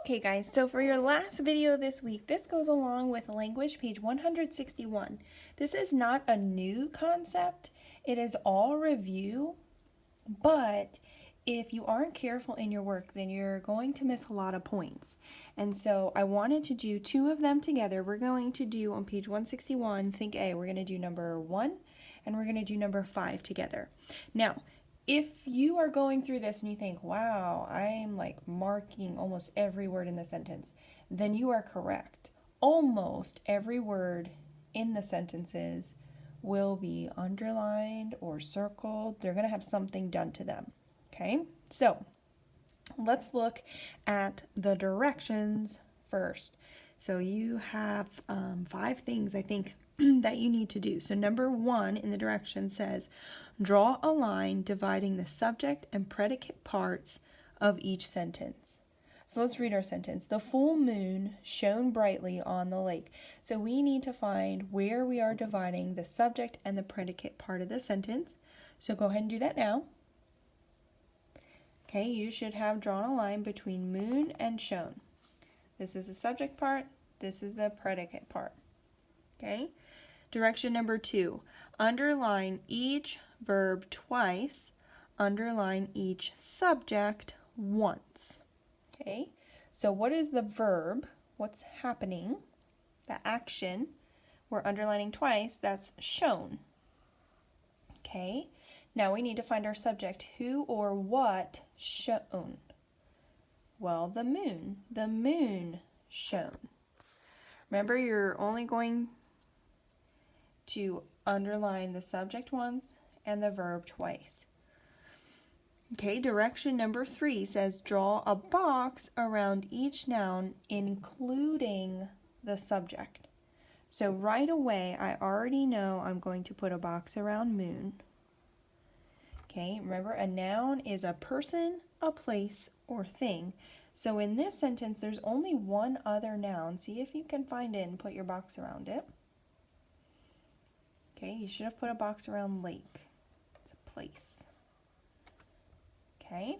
Okay guys, so for your last video this week, this goes along with language page 161. This is not a new concept, it is all review, but if you aren't careful in your work, then you're going to miss a lot of points. And so I wanted to do two of them together. We're going to do on page 161, think A, we're going to do number 1 and we're going to do number 5 together. Now, if you are going through this and you think, wow, I'm like marking almost every word in the sentence, then you are correct. Almost every word in the sentences will be underlined or circled. They're going to have something done to them. Okay, so let's look at the directions first. So you have 5 things I think that you need to do. So number 1 in the direction says, draw a line dividing the subject and predicate parts of each sentence. So let's read our sentence. The full moon shone brightly on the lake. So we need to find where we are dividing the subject and the predicate part of the sentence. So go ahead and do that now. Okay, you should have drawn a line between moon and shone. This is the subject part, this is the predicate part. Okay, direction number 2, underline each verb twice, underline each subject once. Okay, so what is the verb? What's happening? The action we're underlining twice, that's shown. Okay, now we need to find our subject. Who or what shone? Well, the moon shone. Remember, you're only going to underline the subject once and the verb twice. Okay, direction number 3 says draw a box around each noun, including the subject. So right away, I already know I'm going to put a box around moon. Okay, remember a noun is a person, a place, or thing. So in this sentence, there's only one other noun. See if you can find it and put your box around it. Okay, you should have put a box around lake. It's a place. Okay.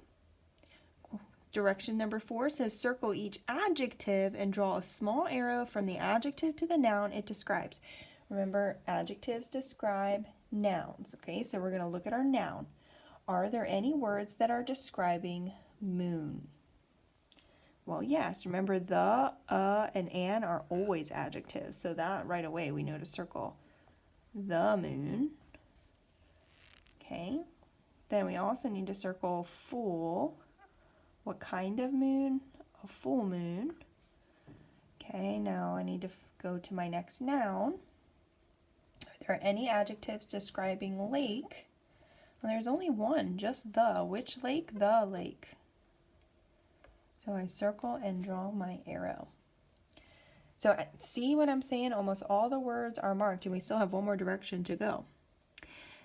Direction number 4 says circle each adjective and draw a small arrow from the adjective to the noun it describes. Remember, adjectives describe nouns. Okay, so we're going to look at our noun. Are there any words that are describing moon? Well, yes. Remember, the, and an are always adjectives. So that right away we know to circle the moon. Okay. Then we also need to circle full. What kind of moon? A full moon. Okay, now I need to go to my next noun. Are there any adjectives describing lake? Well, there's only one, just the. Which lake? The lake. So I circle and draw my arrow. So see what I'm saying? Almost all the words are marked, and we still have one more direction to go.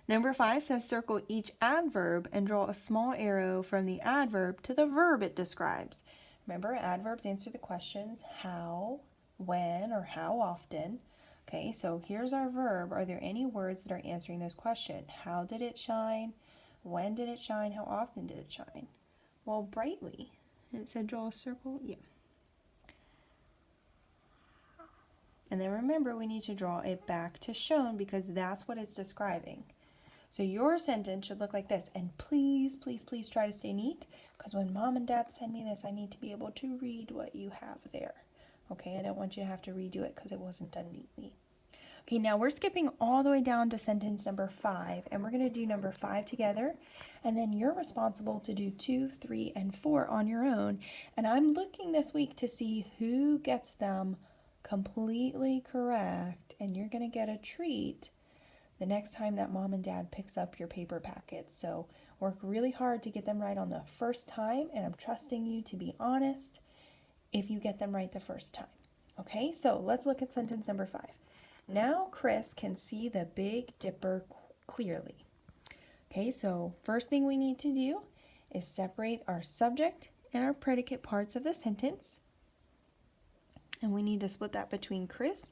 Number 5 says circle each adverb and draw a small arrow from the adverb to the verb it describes. Remember, adverbs answer the questions how, when, or how often. Okay, so here's our verb. Are there any words that are answering those questions? How did it shine? When did it shine? How often did it shine? Well, brightly. And it said draw a circle? Yeah. And then remember, we need to draw it back to shown because that's what it's describing. So your sentence should look like this. And please, please, please try to stay neat because when mom and dad send me this, I need to be able to read what you have there. Okay, I don't want you to have to redo it because it wasn't done neatly. Okay, now we're skipping all the way down to sentence number 5, and we're going to do number 5 together, and then you're responsible to do 2, 3, and 4 on your own, and I'm looking this week to see who gets them completely correct, and you're going to get a treat the next time that mom and dad picks up your paper packet. So work really hard to get them right on the first time, and I'm trusting you to be honest if you get them right the first time. Okay, so let's look at sentence number 5. Now Chris can see the Big Dipper clearly. Okay, so first thing we need to do is separate our subject and our predicate parts of the sentence. And we need to split that between Chris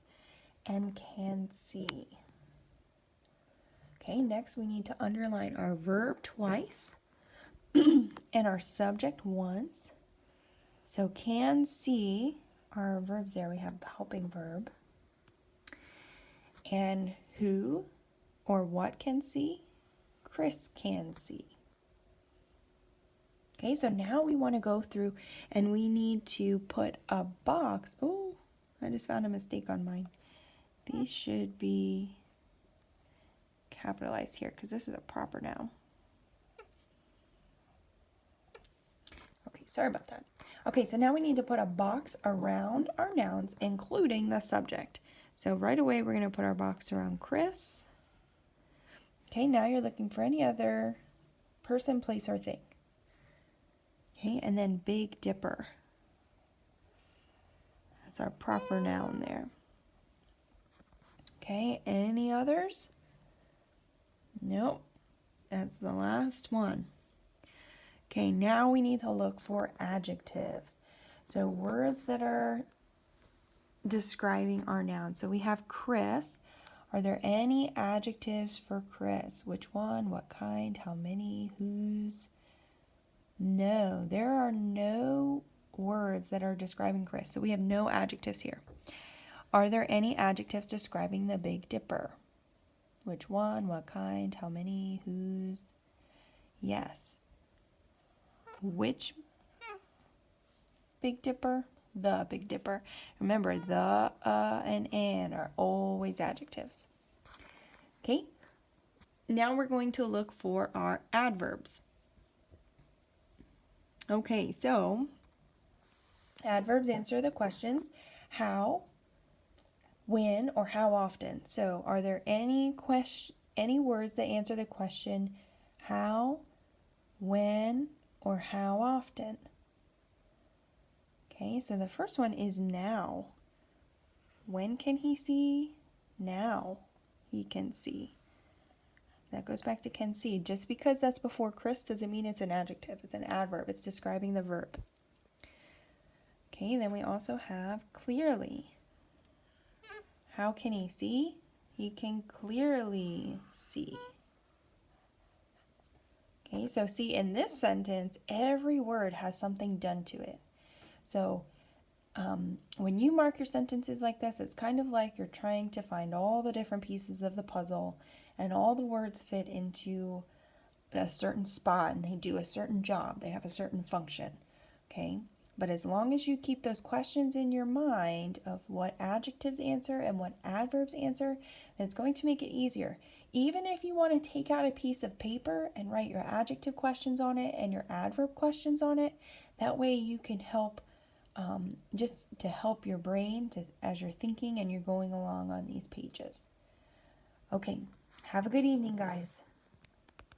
and can see. Okay, next we need to underline our verb twice and our subject once. So can see, our verbs there, we have helping verb. And who or what can see? Chris can see. Okay, so now we want to go through and we need to put a box. Oh, I just found a mistake on mine. These should be capitalized here because this is a proper noun. Okay, sorry about that. Okay, so now we need to put a box around our nouns, including the subject. So right away, we're going to put our box around Chris. Okay, now you're looking for any other person, place, or thing. Okay, and then Big Dipper. That's our proper noun there. Okay, any others? Nope, that's the last one. Okay, now we need to look for adjectives. So words that are describing our noun. So we have Chris. Are there any adjectives for Chris? Which one? What kind? How many? Whose? No, there are no words that are describing Chris. So we have no adjectives here. Are there any adjectives describing the Big Dipper? Which one? What kind? How many? Whose? Yes. Which Big Dipper? The Big Dipper. Remember, the, and an are always adjectives. Okay, now we're going to look for our adverbs. Okay, so adverbs answer the questions how, when, or how often. So are there any words that answer the question how, when, or how often? Okay, so the first one is now. When can he see? Now he can see. That goes back to can see. Just because that's before Chris doesn't mean it's an adjective. It's an adverb. It's describing the verb. Okay, then we also have clearly. How can he see? He can clearly see. Okay, so see, in this sentence, every word has something done to it. So when you mark your sentences like this, it's kind of like you're trying to find all the different pieces of the puzzle and all the words fit into a certain spot and they do a certain job. They have a certain function, okay? But as long as you keep those questions in your mind of what adjectives answer and what adverbs answer, then it's going to make it easier. Even if you want to take out a piece of paper and write your adjective questions on it and your adverb questions on it, that way you can help just to help your brain as you're thinking and you're going along on these pages. Okay, have a good evening, guys.